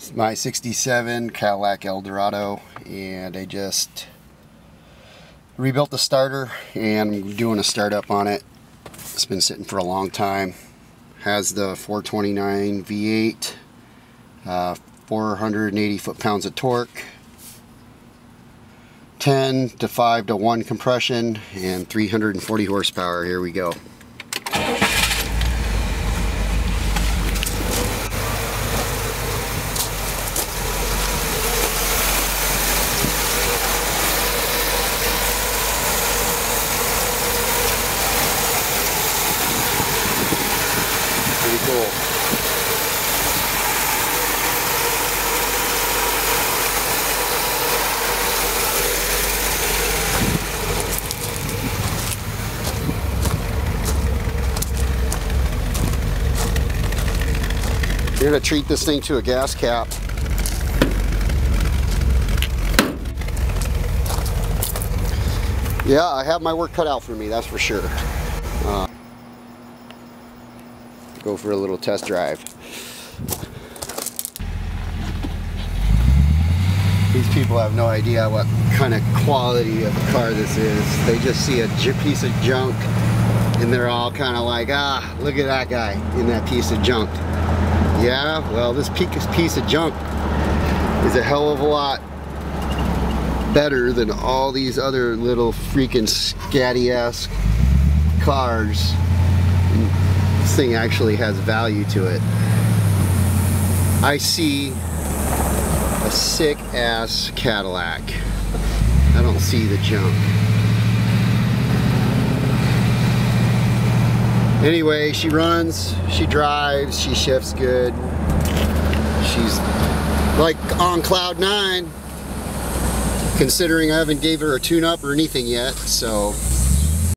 It's my 67 Cadillac Eldorado, and I just rebuilt the starter and I'm doing a startup on it. It's been sitting for a long time. Has the 429 V8, 480 foot-pounds of torque, 10 to 5 to 1 compression, and 340 horsepower. Here we go. Pretty cool. You're going to treat this thing to a gas cap. Yeah, I have my work cut out for me, that's for sure. Go for a little test drive. These people have no idea what kind of quality of a car this is. They just see a piece of junk and they're all kind of like, ah, look at that guy in that piece of junk. Yeah, well, this piece of junk is a hell of a lot better than all these other little freaking scatty-ass cars. This thing actually has value to it. I see a sick-ass Cadillac. I don't see the junk. Anyway, she runs, she drives, she shifts good. She's like on cloud 9, considering I haven't gave her a tune-up or anything yet, so